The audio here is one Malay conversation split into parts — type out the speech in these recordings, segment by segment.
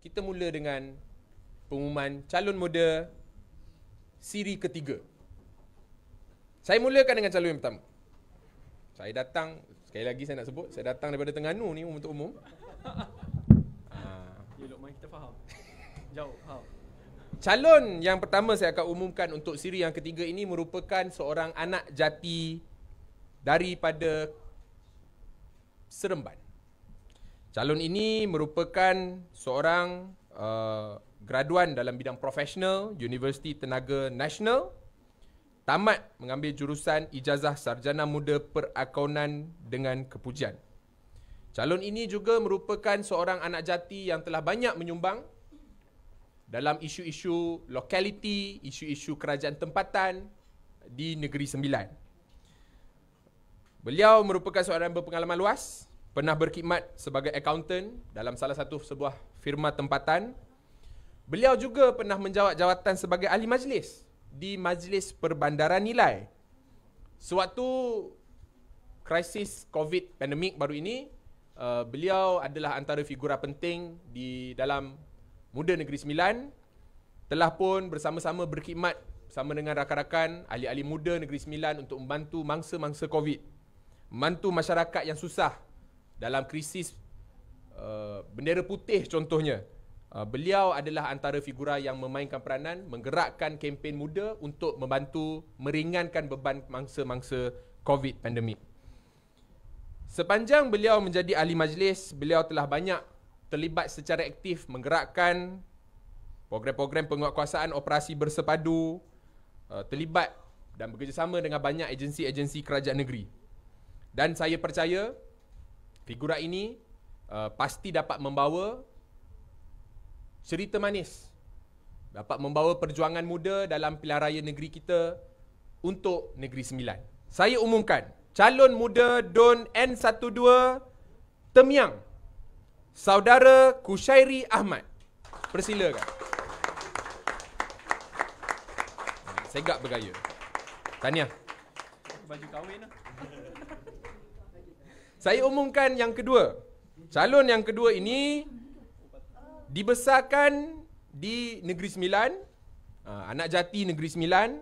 kita mula dengan pengumuman calon muda siri ketiga. Saya mulakan dengan calon yang pertama. Saya datang, sekali lagi saya nak sebut, saya datang daripada Terengganu ni untuk umum. Ya, Lokman, kita faham. Jauh, faham. Calon yang pertama saya akan umumkan untuk siri yang ketiga ini merupakan seorang anak jati daripada Seremban. Calon ini merupakan seorang graduan dalam bidang profesional Universiti Tenaga Nasional, tamat mengambil jurusan ijazah sarjana muda perakaunan dengan kepujian. Calon ini juga merupakan seorang anak jati yang telah banyak menyumbang dalam isu-isu lokaliti, isu-isu kerajaan tempatan di Negeri Sembilan. Beliau merupakan seorang yang berpengalaman luas, pernah berkhidmat sebagai accountant dalam salah satu sebuah firma tempatan. Beliau juga pernah menjawat jawatan sebagai ahli majlis di Majlis Perbandaran Nilai. Sewaktu krisis COVID pandemik baru ini, beliau adalah antara figura penting di dalam Muda Negeri Sembilan, telah pun bersama-sama berkhidmat bersama dengan rakan-rakan ahli-ahli muda Negeri Sembilan untuk membantu mangsa-mangsa COVID, membantu masyarakat yang susah dalam krisis bendera putih contohnya. Beliau adalah antara figura yang memainkan peranan menggerakkan kempen muda untuk membantu meringankan beban mangsa-mangsa COVID pandemik. Sepanjang beliau menjadi ahli majlis, beliau telah banyak terlibat secara aktif menggerakkan program-program penguatkuasaan operasi bersepadu, terlibat dan bekerjasama dengan banyak agensi-agensi kerajaan negeri. Dan saya percaya figura ini pasti dapat membawa cerita manis, dapat membawa perjuangan muda dalam pilihan raya negeri kita untuk Negeri Sembilan. Saya umumkan calon muda DUN N12 Temyang, Saudara Kushairi Ahmad. Persilakan. Segak bergaya. Tahniah. Baju kahwin lah. Saya umumkan yang kedua. Calon yang kedua ini dibesarkan di Negeri Sembilan, anak jati Negeri Sembilan,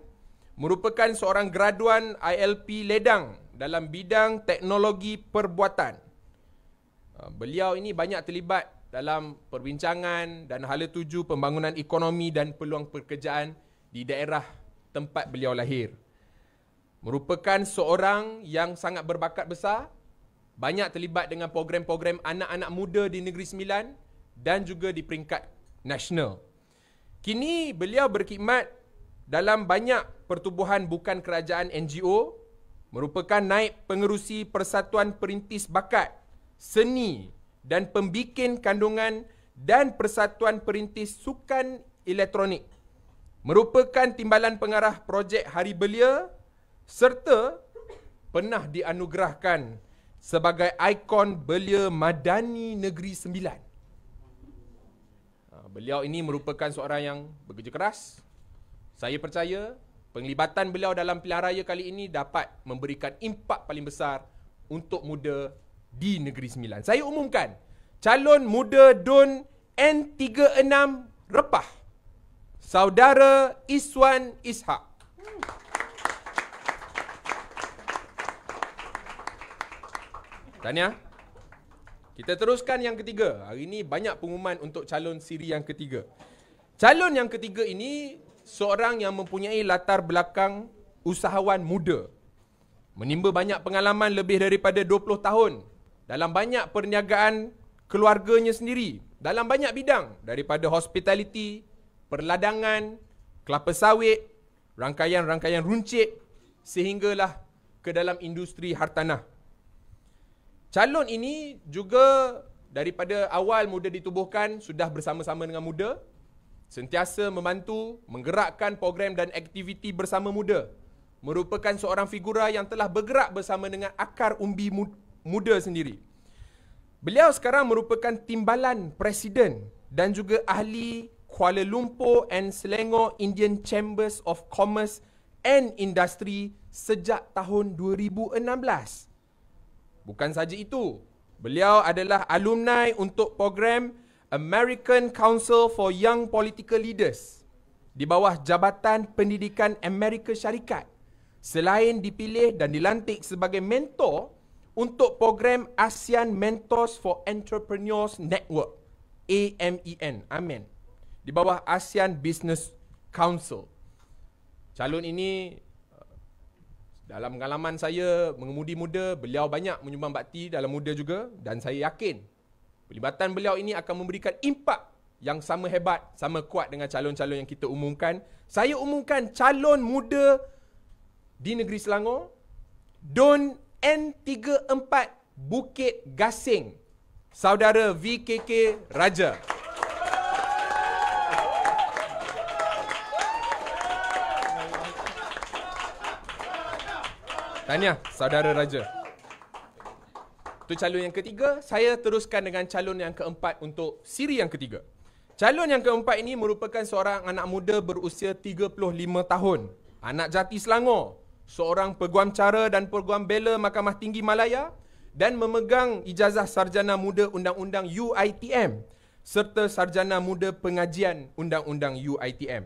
merupakan seorang graduan ILP Ledang dalam bidang teknologi perbuatan. Beliau ini banyak terlibat dalam perbincangan dan hala tuju pembangunan ekonomi dan peluang pekerjaan di daerah tempat beliau lahir. Merupakan seorang yang sangat berbakat besar, banyak terlibat dengan program-program anak-anak muda di Negeri Sembilan dan juga di peringkat nasional. Kini beliau berkhidmat dalam banyak pertubuhan bukan kerajaan NGO, merupakan naib pengerusi Persatuan Perintis Bakat, Seni dan Pembikin Kandungan dan Persatuan Perintis Sukan Elektronik, merupakan timbalan pengarah projek Hari Belia serta pernah dianugerahkan sebagai ikon belia madani Negeri Sembilan. Beliau ini merupakan seorang yang bekerja keras. Saya percaya penglibatan beliau dalam pilihan raya kali ini dapat memberikan impak paling besar untuk muda di Negeri Sembilan. Saya umumkan calon muda DUN N36 Repah, Saudara Iswan Ishak. Tahniah. Kita teruskan yang ketiga. Hari ini banyak pengumuman untuk calon siri yang ketiga. Calon yang ketiga ini seorang yang mempunyai latar belakang usahawan muda. Menimba banyak pengalaman lebih daripada 20 tahun dalam banyak perniagaan keluarganya sendiri, dalam banyak bidang, daripada hospitality, perladangan, kelapa sawit, rangkaian-rangkaian runcit, sehinggalah ke dalam industri hartanah. Calon ini juga daripada awal muda ditubuhkan sudah bersama-sama dengan muda, sentiasa membantu menggerakkan program dan aktiviti bersama muda. Merupakan seorang figura yang telah bergerak bersama dengan akar umbi muda sendiri. Beliau sekarang merupakan timbalan presiden dan juga ahli Kuala Lumpur and Selangor Indian Chambers of Commerce and Industry sejak tahun 2016. Bukan saja itu, beliau adalah alumni untuk program American Council for Young Political Leaders di bawah Jabatan Pendidikan Amerika Syarikat selain dipilih dan dilantik sebagai mentor untuk program ASEAN Mentors for Entrepreneurs Network, AMEN, Amen, di bawah ASEAN Business Council. Calon ini, dalam pengalaman saya mengemudi muda, beliau banyak menyumbang bakti dalam muda juga, dan saya yakin pelibatan beliau ini akan memberikan impak yang sama hebat, sama kuat dengan calon-calon yang kita umumkan. Saya umumkan calon muda di negeri Selangor, DUN N34 Bukit Gasing, Saudara VKK Raja. Tahniah, Saudara Raja. Itu calon yang ketiga. Saya teruskan dengan calon yang keempat untuk siri yang ketiga. Calon yang keempat ini merupakan seorang anak muda berusia 35 tahun. Anak jati Selangor. Seorang peguam cara dan peguam bela Mahkamah Tinggi Malaya dan memegang ijazah Sarjana Muda Undang-Undang UiTM serta Sarjana Muda Pengajian Undang-Undang UiTM.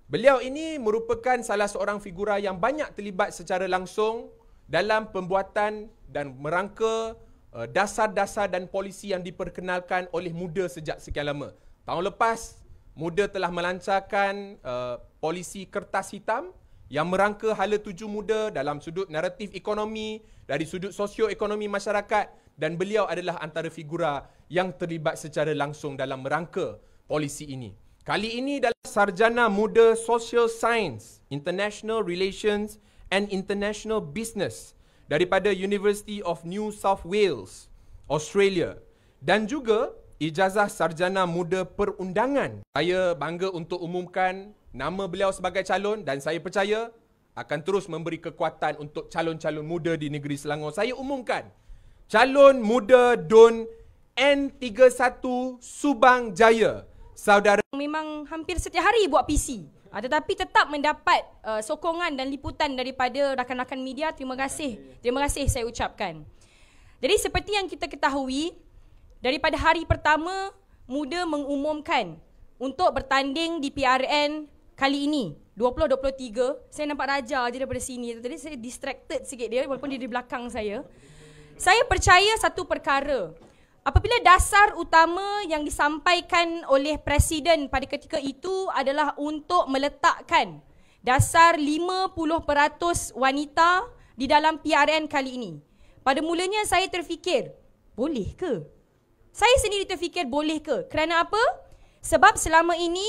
Beliau ini merupakan salah seorang figura yang banyak terlibat secara langsung dalam pembuatan dan merangka dasar-dasar dan polisi yang diperkenalkan oleh muda sejak sekian lama. Tahun lepas, muda telah melancarkan polisi kertas hitam yang merangka hala tuju muda dalam sudut naratif ekonomi, dari sudut sosioekonomi masyarakat, dan beliau adalah antara figura yang terlibat secara langsung dalam merangka polisi ini. Kali ini dalam Sarjana Muda Social Science, International Relations and International Business daripada University of New South Wales, Australia, dan juga ijazah Sarjana Muda Perundangan. Saya bangga untuk umumkan nama beliau sebagai calon dan saya percaya akan terus memberi kekuatan untuk calon-calon muda di negeri Selangor. Saya umumkan calon muda DUN N31 Subang Jaya, Saudara. Memang hampir setiap hari buat PC. Tetapi tetap mendapat sokongan dan liputan daripada rakan-rakan media. Terima kasih saya ucapkan. Jadi seperti yang kita ketahui, daripada hari pertama muda mengumumkan untuk bertanding di PRN kali ini 2023, saya nampak Raja je daripada sini. Tadi saya distracted sikit dia walaupun dia di belakang saya. Saya percaya satu perkara. Apabila dasar utama yang disampaikan oleh Presiden pada ketika itu adalah untuk meletakkan dasar 50% wanita di dalam PRN kali ini. Pada mulanya saya terfikir, boleh ke? Saya sendiri terfikir boleh ke? Kerana apa? Sebab selama ini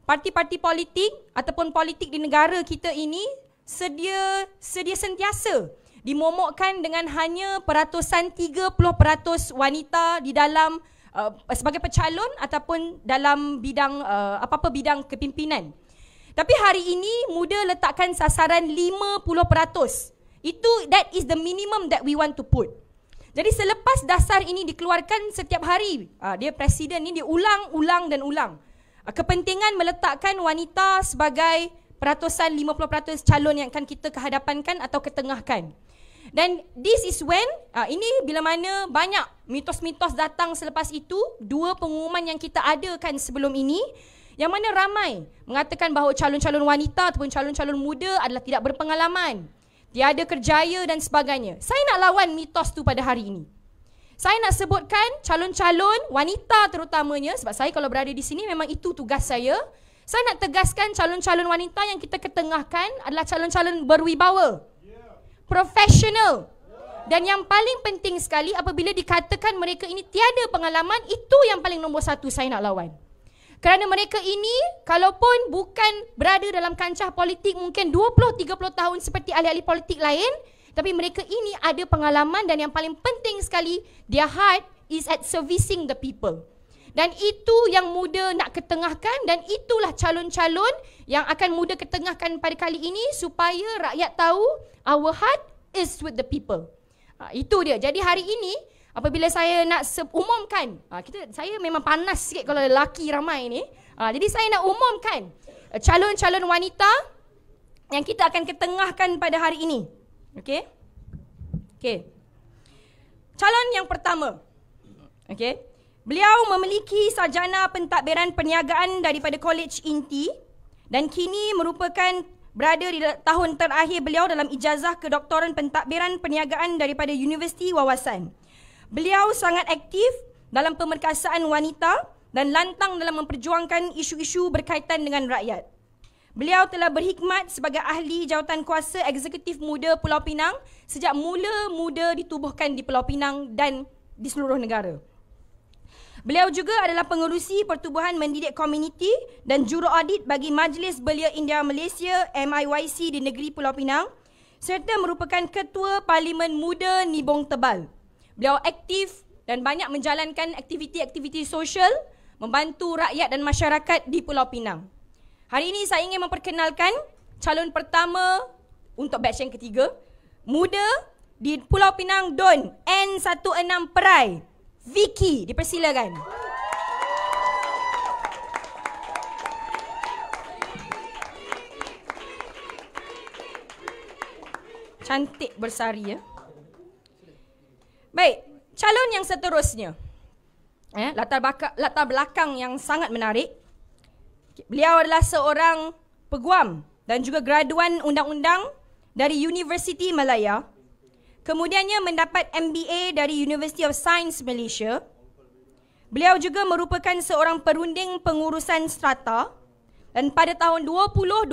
parti-parti politik ataupun politik di negara kita ini sedia sentiasa dimomokkan dengan hanya peratusan 30% wanita di dalam sebagai pecalon ataupun dalam bidang apa-apa bidang kepimpinan. Tapi hari ini muda letakkan sasaran 50%. That is the minimum that we want to put. Jadi selepas dasar ini dikeluarkan setiap hari, dia presiden ni dia ulang dan ulang. Kepentingan meletakkan wanita sebagai peratusan 50% calon yang akan kita kehadapankan atau ketengahkan. Dan this is when, ini bila mana banyak mitos-mitos datang selepas itu, dua pengumuman yang kita adakan sebelum ini, yang mana ramai mengatakan bahawa calon-calon wanita ataupun calon-calon muda adalah tidak berpengalaman, tiada kerjaya dan sebagainya. Saya nak lawan mitos tu pada hari ini. Saya nak sebutkan calon-calon wanita terutamanya, sebab saya kalau berada di sini memang itu tugas saya. Saya nak tegaskan calon-calon wanita yang kita ketengahkan adalah calon-calon berwibawa, profesional. Dan yang paling penting sekali, apabila dikatakan mereka ini tiada pengalaman, itu yang paling nombor satu saya nak lawan. Kerana mereka ini, kalaupun bukan berada dalam kancah politik mungkin 20-30 tahun seperti ahli-ahli politik lain, tapi mereka ini ada pengalaman dan yang paling penting sekali, their heart is at servicing the people. Dan itu yang muda nak ketengahkan, dan itulah calon-calon yang akan muda ketengahkan pada kali ini supaya rakyat tahu our heart is with the people. Itu dia. Jadi hari ini apabila saya nak umumkan, saya memang panas sikit kalau lelaki ramai ni. Jadi saya nak umumkan calon-calon wanita yang kita akan ketengahkan pada hari ini. Okey. Calon yang pertama. Okey. Beliau memiliki sarjana pentadbiran perniagaan daripada College Inti dan kini merupakan berada di tahun terakhir beliau dalam ijazah kedoktoran pentadbiran perniagaan daripada Universiti Wawasan. Beliau sangat aktif dalam pemerkasaan wanita dan lantang dalam memperjuangkan isu-isu berkaitan dengan rakyat. Beliau telah berkhidmat sebagai ahli jawatankuasa eksekutif muda Pulau Pinang sejak mula muda ditubuhkan di Pulau Pinang dan di seluruh negara. Beliau juga adalah pengerusi Pertubuhan Mendidik Komuniti dan juru audit bagi Majlis Belia India Malaysia MIYC di negeri Pulau Pinang serta merupakan Ketua Parlimen Muda Nibong Tebal. Beliau aktif dan banyak menjalankan aktiviti-aktiviti sosial membantu rakyat dan masyarakat di Pulau Pinang. Hari ini saya ingin memperkenalkan calon pertama untuk batch yang ketiga, muda di Pulau Pinang Don N16 Perai. Vicky, dipersilakan. Cantik bersari ya. Baik, calon yang seterusnya. Latar belakang yang sangat menarik. Beliau adalah seorang peguam dan juga graduan undang-undang dari Universiti Malaya. Kemudiannya mendapat MBA dari University of Science Malaysia. Beliau juga merupakan seorang perunding pengurusan strata dan pada tahun 2021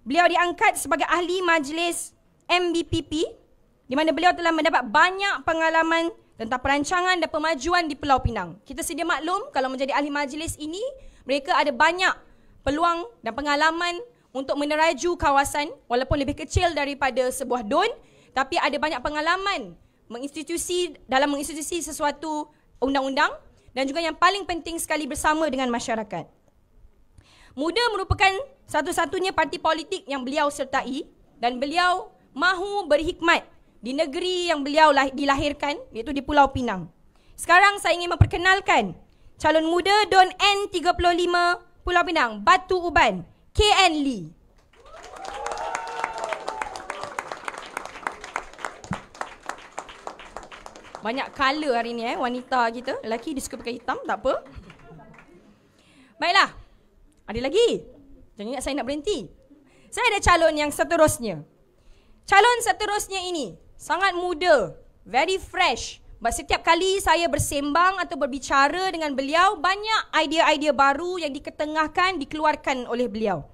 beliau diangkat sebagai ahli majlis MBPP di mana beliau telah mendapat banyak pengalaman tentang perancangan dan pemajuan di Pulau Pinang. Kita sedia maklum kalau menjadi ahli majlis ini mereka ada banyak peluang dan pengalaman untuk meneraju kawasan walaupun lebih kecil daripada sebuah DUN. Tapi ada banyak pengalaman dalam menginstitusi sesuatu undang-undang dan juga yang paling penting sekali bersama dengan masyarakat. Muda merupakan satu-satunya parti politik yang beliau sertai dan beliau mahu berkhidmat di negeri yang beliau dilahirkan iaitu di Pulau Pinang. Sekarang saya ingin memperkenalkan calon muda DUN N35 Pulau Pinang, Batu Uban, KN Lee. Banyak color hari ni wanita kita. Lelaki dia suka pakai hitam, tak apa. Baiklah. Ada lagi. Jangan ingat saya nak berhenti. Saya ada calon yang seterusnya. Calon seterusnya ini sangat muda, very fresh. Setiap kali saya bersembang atau berbicara dengan beliau, banyak idea-idea baru yang dikeluarkan oleh beliau.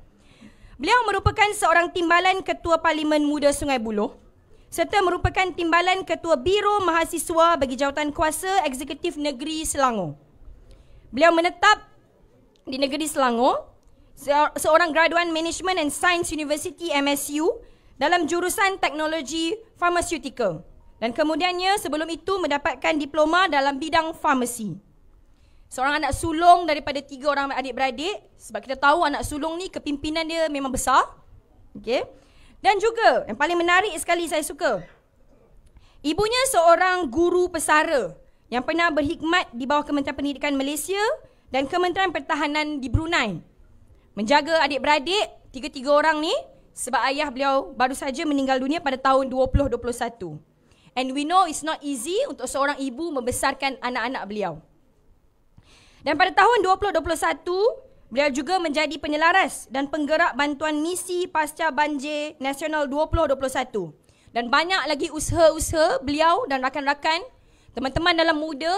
Beliau merupakan seorang timbalan Ketua Parlimen Muda Sungai Buloh serta merupakan timbalan Ketua Biro Mahasiswa bagi Jawatankuasa Eksekutif Negeri Selangor. Beliau menetap di Negeri Selangor, seorang graduan Management and Science University MSU dalam jurusan Teknologi Pharmaceutical dan kemudiannya sebelum itu mendapatkan diploma dalam bidang farmasi. Seorang anak sulung daripada 3 orang adik-beradik, sebab kita tahu anak sulung ni kepimpinan dia memang besar. Okey. Dan juga yang paling menarik sekali saya suka, ibunya seorang guru pesara yang pernah berkhidmat di bawah Kementerian Pendidikan Malaysia dan Kementerian Pertahanan di Brunei. Menjaga adik-beradik 3 orang ni sebab ayah beliau baru saja meninggal dunia pada tahun 2021. And we know it's not easy untuk seorang ibu membesarkan anak-anak beliau. Dan pada tahun 2021, beliau juga menjadi penyelaras dan penggerak bantuan misi pasca banjir nasional 2021. Dan banyak lagi usaha-usaha beliau dan rakan-rakan, teman-teman dalam muda,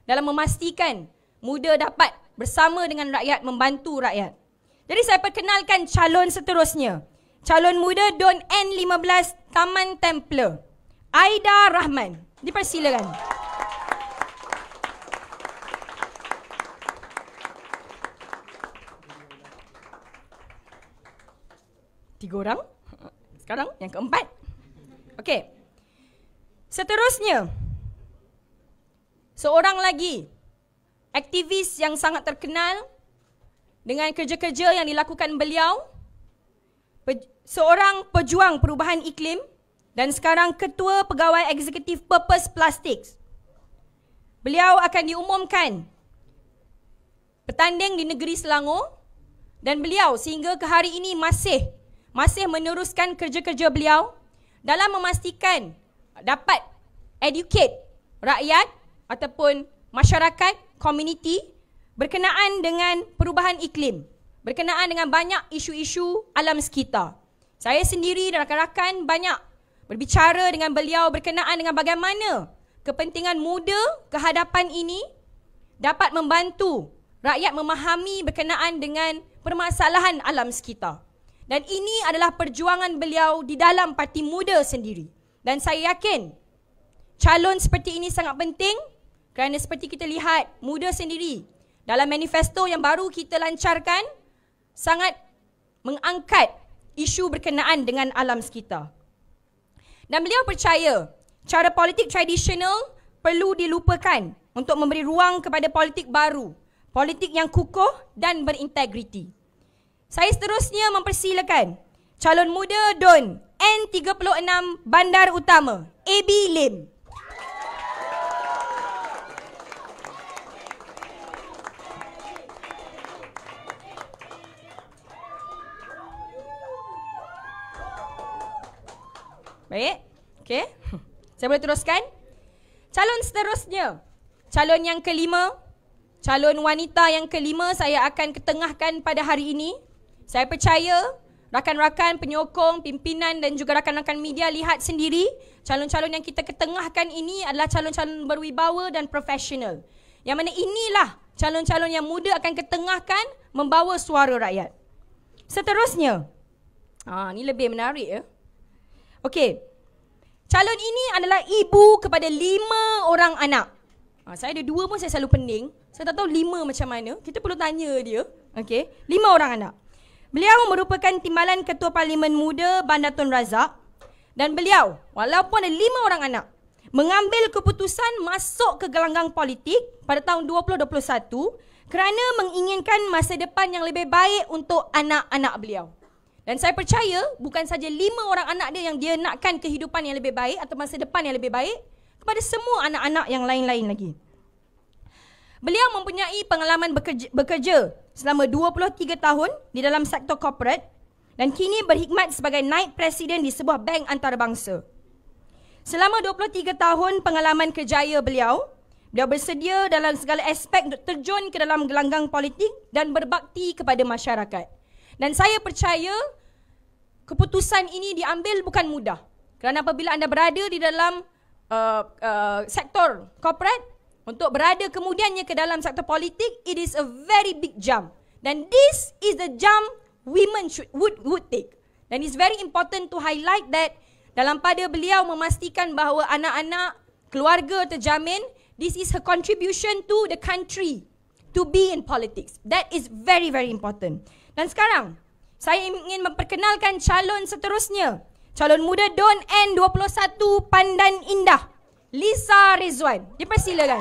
dalam memastikan muda dapat bersama dengan rakyat membantu rakyat. Jadi saya perkenalkan calon seterusnya. Calon muda DUN N15 Taman Templer, Aida Rahman. Dipersilakan. 3 orang. Sekarang yang keempat. Okey. Seterusnya, seorang lagi aktivis yang sangat terkenal dengan kerja-kerja yang dilakukan beliau, seorang pejuang perubahan iklim dan sekarang Ketua Pegawai Eksekutif Purpose Plastics. Beliau akan diumumkan bertanding di negeri Selangor dan beliau sehingga ke hari ini masih meneruskan kerja-kerja beliau dalam memastikan dapat educate rakyat ataupun masyarakat, komuniti berkenaan dengan perubahan iklim, berkenaan dengan banyak isu-isu alam sekitar. Saya sendiri dan rakan-rakan banyak berbicara dengan beliau berkenaan dengan bagaimana kepentingan muda kehadapan ini dapat membantu rakyat memahami berkenaan dengan permasalahan alam sekitar. Dan ini adalah perjuangan beliau di dalam Parti Muda sendiri. Dan saya yakin calon seperti ini sangat penting kerana seperti kita lihat Muda sendiri dalam manifesto yang baru kita lancarkan sangat mengangkat isu berkenaan dengan alam sekitar. Dan beliau percaya cara politik tradisional perlu dilupakan untuk memberi ruang kepada politik baru, politik yang kukuh dan berintegriti. Saya seterusnya mempersilakan calon muda DUN N36 Bandar Utama, AB Lim. Baik, okey. Saya boleh teruskan? Calon seterusnya, calon yang kelima, calon wanita yang kelima saya akan ketengahkan pada hari ini. Saya percaya rakan-rakan penyokong, pimpinan dan juga rakan-rakan media lihat sendiri calon-calon yang kita ketengahkan ini adalah calon-calon berwibawa dan profesional. Yang mana inilah calon-calon yang muda akan ketengahkan membawa suara rakyat. Seterusnya, ini lebih menarik ya. Okey, calon ini adalah ibu kepada 5 orang anak. Saya ada 2 pun saya selalu pening. Saya tak tahu 5 macam mana. Kita perlu tanya dia. Okey, 5 orang anak. Beliau merupakan timbalan Ketua Parlimen Muda Bandar Tun Razak dan beliau walaupun ada 5 orang anak mengambil keputusan masuk ke gelanggang politik pada tahun 2021 kerana menginginkan masa depan yang lebih baik untuk anak-anak beliau. Dan saya percaya bukan saja 5 orang anak dia yang dia nakkan kehidupan yang lebih baik atau masa depan yang lebih baik kepada semua anak-anak yang lain-lain lagi. Beliau mempunyai pengalaman bekerja selama 23 tahun di dalam sektor korporat dan kini berkhidmat sebagai naib presiden di sebuah bank antarabangsa. Selama 23 tahun pengalaman kerjaya beliau bersedia dalam segala aspek untuk terjun ke dalam gelanggang politik dan berbakti kepada masyarakat. Dan saya percaya keputusan ini diambil bukan mudah. Kerana apabila anda berada di dalam sektor korporat, untuk berada kemudiannya ke dalam sektor politik, it is a very big jump. Dan this is the jump women would take. Dan it's very important to highlight that dalam pada beliau memastikan bahawa anak-anak, keluarga terjamin, this is her contribution to the country to be in politics. That is very, very important. Dan sekarang, saya ingin memperkenalkan calon seterusnya. Calon muda DUN N21 Pandan Indah, Lisa Rizwan. Dipersilakan.